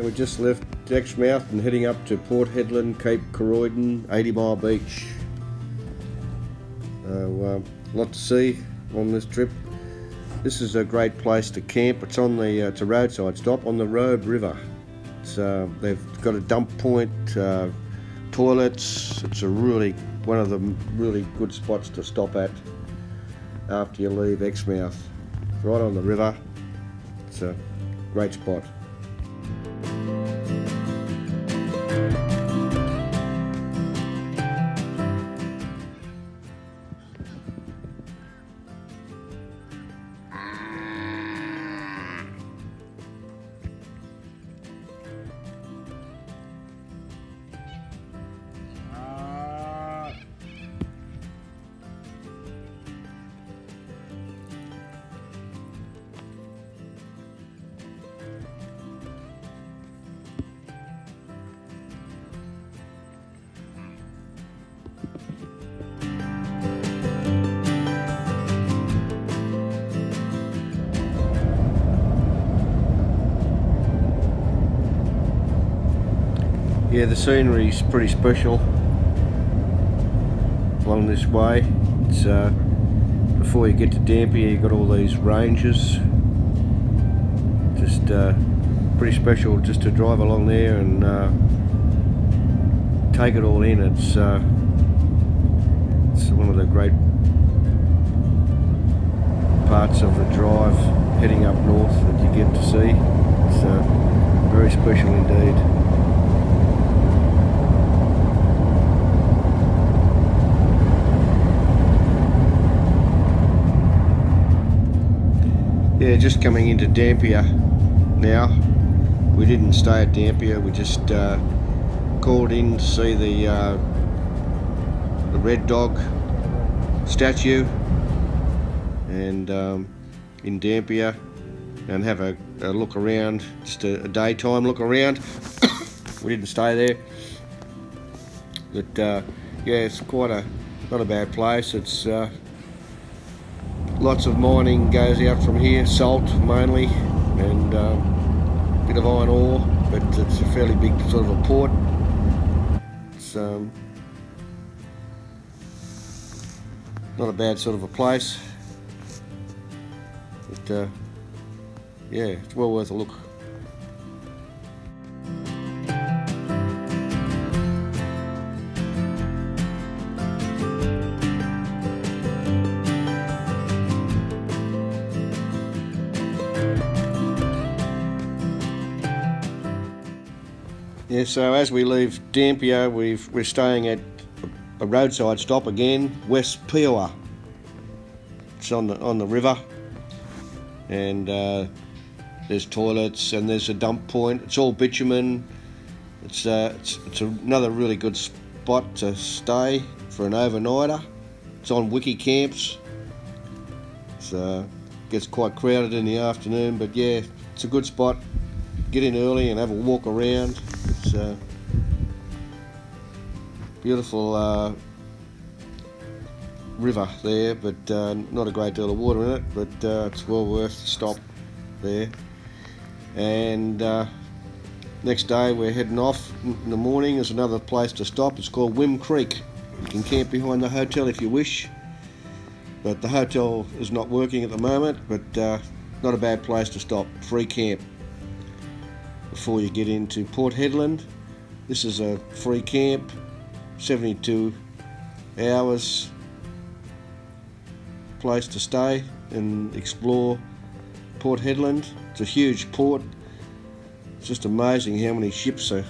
we just left Exmouth and heading up to Port Hedland, Cape Keraudren, 80 Mile Beach. A lot to see on this trip. This is a great place to camp. It's on the it's a roadside stop on the Road River. It's, they've got a dump point, toilets. It's one of the really good spots to stop at after you leave Exmouth. It's right on the river. It's a great spot. Yeah, the scenery's pretty special along this way. It's before you get to Dampier, you've got all these ranges. Just pretty special just to drive along there and take it all in. It's one of the great parts of the drive heading up north that you get to see. It's very special indeed. Yeah, just coming into Dampier now. We didn't stay at Dampier, we just called in to see the Red Dog statue and in Dampier, and have a look around, just a daytime look around. We didn't stay there, but yeah, it's not a bad place. It's lots of mining goes out from here, salt mainly, and a bit of iron ore, but it's a fairly big sort of a port. It's not a bad sort of a place, but yeah, it's well worth a look. Yeah, so as we leave Dampier, we're staying at a roadside stop again, West Pilbara. It's on the river, and there's toilets and there's a dump point. It's all bitumen. It's another really good spot to stay for an overnighter. It's on wiki camps. It gets quite crowded in the afternoon, but yeah, it's a good spot. Get in early and have a walk around. It's a beautiful river there, but not a great deal of water in it, but it's well worth the stop there. And next day we're heading off in the morning. There's another place to stop. It's called Wim Creek. You can camp behind the hotel if you wish, but the hotel is not working at the moment, but not a bad place to stop. Free camp before you get into Port Hedland. This is a free camp, 72 hours place to stay and explore Port Hedland. It's a huge port. It's just amazing how many ships are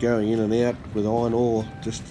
going in and out with iron ore. Just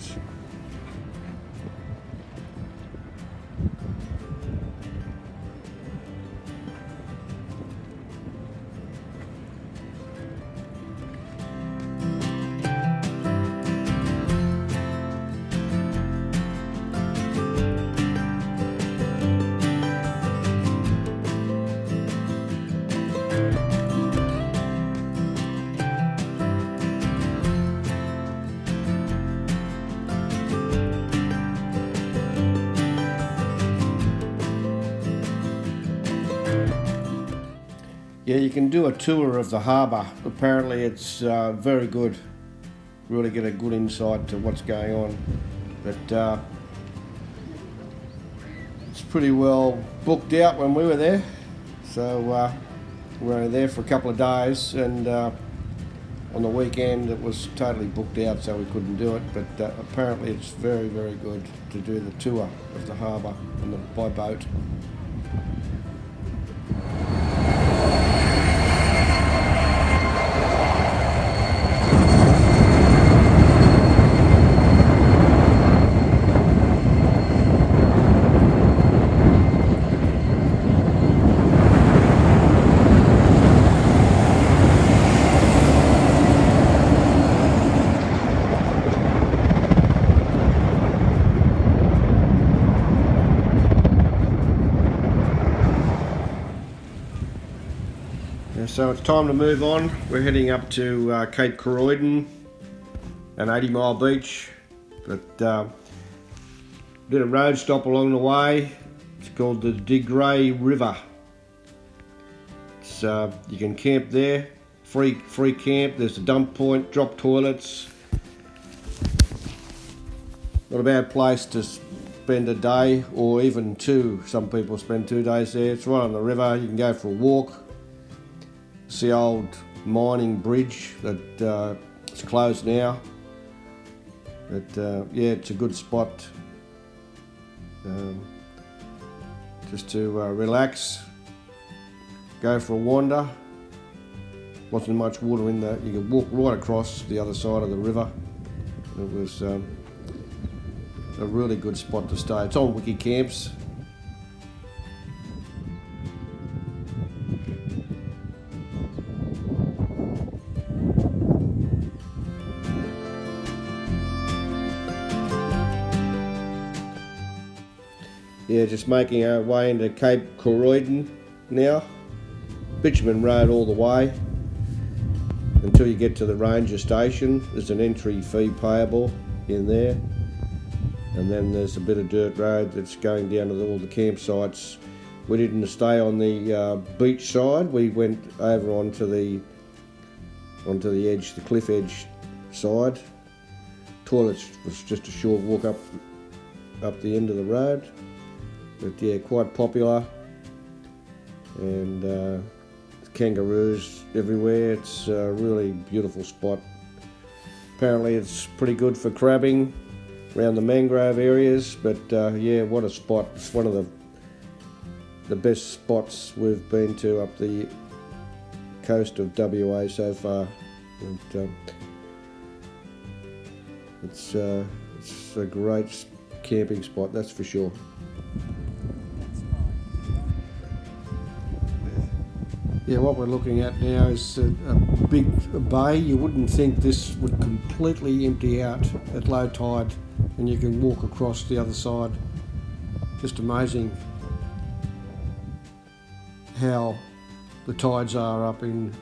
Yeah, you can do a tour of the harbour. Apparently it's very good. Really get a good insight to what's going on. But it's pretty well booked out when we were there. So we were only there for a couple of days, and on the weekend it was totally booked out, so we couldn't do it. But apparently it's very, very good to do the tour of the harbour by boat. So it's time to move on. We're heading up to Cape Keraudren and 80 Mile Beach, but did a road stop along the way. It's called the Grey River. It's, you can camp there, free camp. There's a dump point, drop toilets. Not a bad place to spend a day or even two. Some people spend 2 days there. It's right on the river. You can go for a walk. It's the old mining bridge that it's closed now. But yeah, it's a good spot just to relax, go for a wander. Wasn't much water in there. You could walk right across the other side of the river. It was a really good spot to stay. It's on Wiki Camps. Yeah, just making our way into Cape Keraudren now. Bitumen road all the way until you get to the ranger station. There's an entry fee payable in there, and then there's a bit of dirt road that's going down to all the campsites. We didn't stay on the beach side. We went over onto the edge, the cliff edge side. Toilets was just a short walk up the end of the road. But yeah, quite popular, and kangaroos everywhere. It's a really beautiful spot. Apparently it's pretty good for crabbing around the mangrove areas, but yeah, what a spot. It's one of the best spots we've been to up the coast of WA so far. And, it's a great camping spot, that's for sure. Yeah, what we're looking at now is a big bay. You wouldn't think this would completely empty out at low tide, and you can walk across the other side. Just amazing how the tides are up in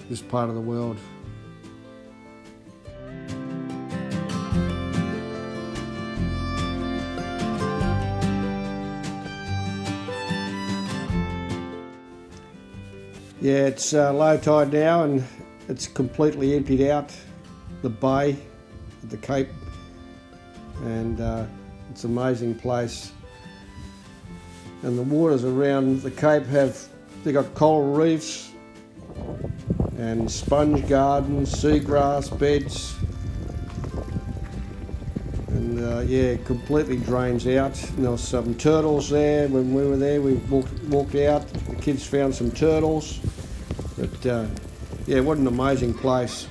this part of the world. Yeah, it's low tide now, and it's completely emptied out the bay at the Cape, and it's an amazing place. And the waters around the Cape they've got coral reefs and sponge gardens, seagrass beds, and yeah, it completely drains out. And there was some turtles there when we were there. We walked out. The kids found some turtles. But yeah, what an amazing place.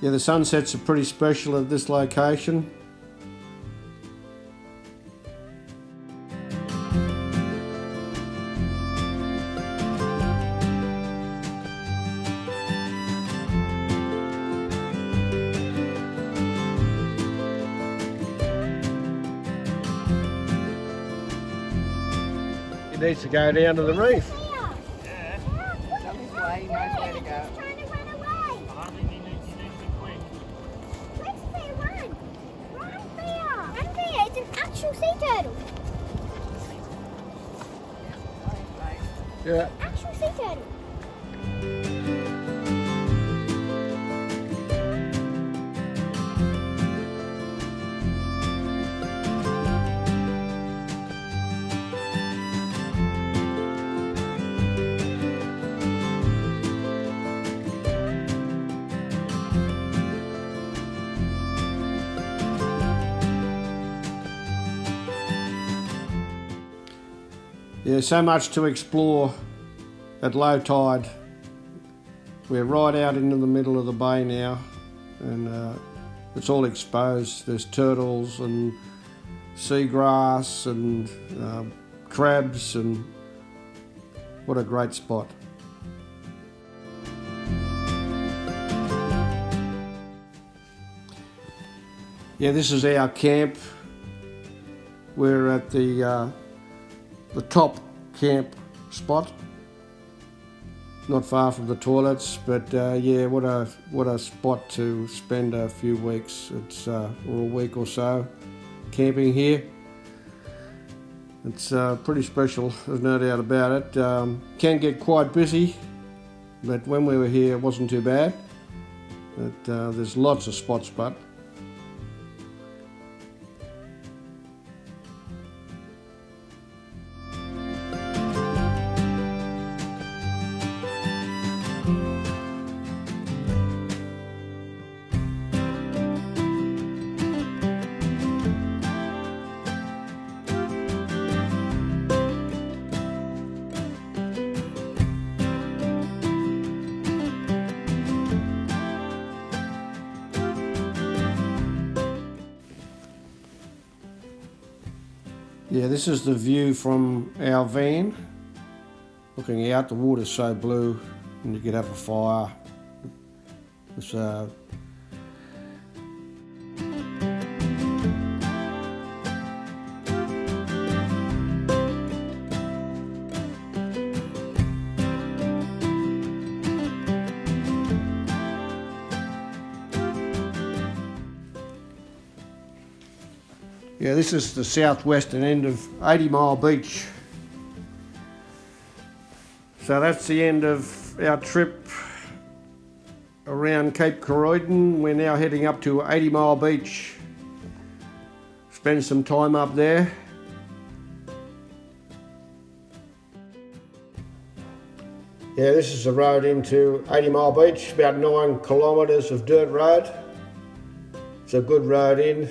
Yeah, the sunsets are pretty special at this location. He needs to go down to the reef. Yeah. It's on his way, he knows where to go. Trying to run away. I think he needs to be quick. Let's say run. Run, Thea. Run, Thea. It's an actual sea turtle. Yeah. Actual sea turtle. Yeah, so much to explore at low tide. We're right out into the middle of the bay now, and it's all exposed. There's turtles and seagrass and crabs, and what a great spot. Yeah, this is our camp. We're at the top camp spot, not far from the toilets, but yeah, what a spot to spend a few weeks. It's or a week or so camping here. It's pretty special, there's no doubt about it. Can get quite busy, but when we were here it wasn't too bad. But there's lots of spots, but yeah, this is the view from our van. Looking out, the water's so blue, and you could have a fire. It's, yeah, this is the southwestern end of 80 Mile Beach. So that's the end of our trip around Cape Keraudren. We're now heading up to 80 Mile Beach. Spend some time up there. Yeah, this is the road into 80 Mile Beach, about 9 kilometres of dirt road. It's a good road in.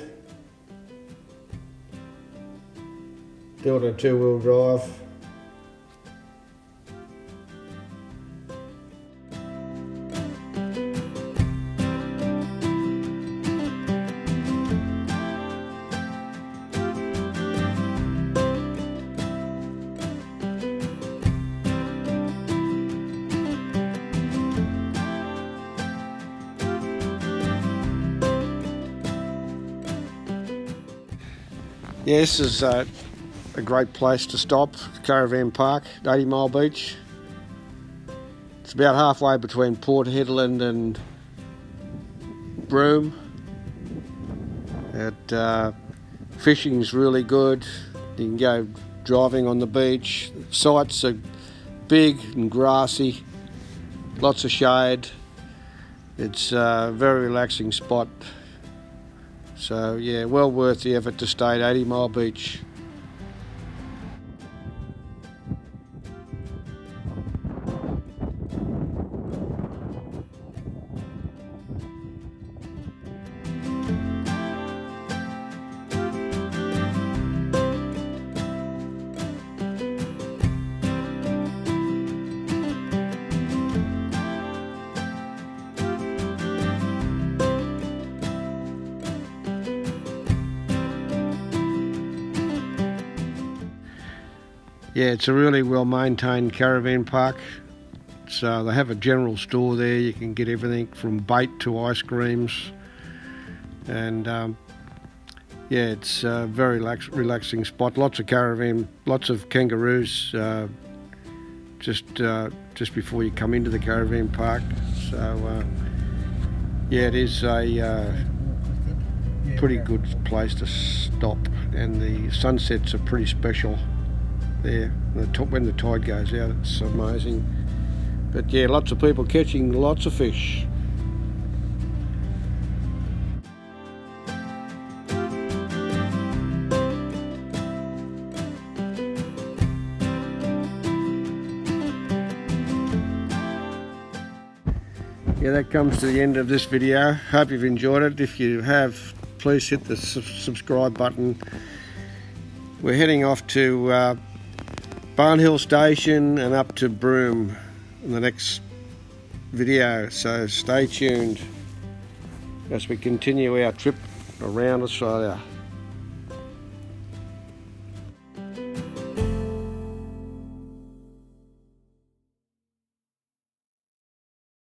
Built a 2-wheel drive. Yeah, this is a great place to stop, Caravan Park, 80 Mile Beach. It's about halfway between Port Hedland and Broome. Fishing's really good. You can go driving on the beach. Sites are big and grassy, lots of shade. It's a very relaxing spot. So yeah, well worth the effort to stay at 80 Mile Beach. Yeah, it's a really well maintained caravan park. So they have a general store there. You can get everything from bait to ice creams, and yeah, it's a very relaxing spot. Lots of caravan, lots of kangaroos just before you come into the caravan park. So yeah, it is a pretty good place to stop, and the sunsets are pretty special there. When the tide goes out, it's amazing. But yeah, lots of people catching lots of fish. Yeah, that comes to the end of this video. Hope you've enjoyed it. If you have, please hit the subscribe button. We're heading off to Barnhill Station and up to Broome in the next video, so stay tuned as we continue our trip around Australia.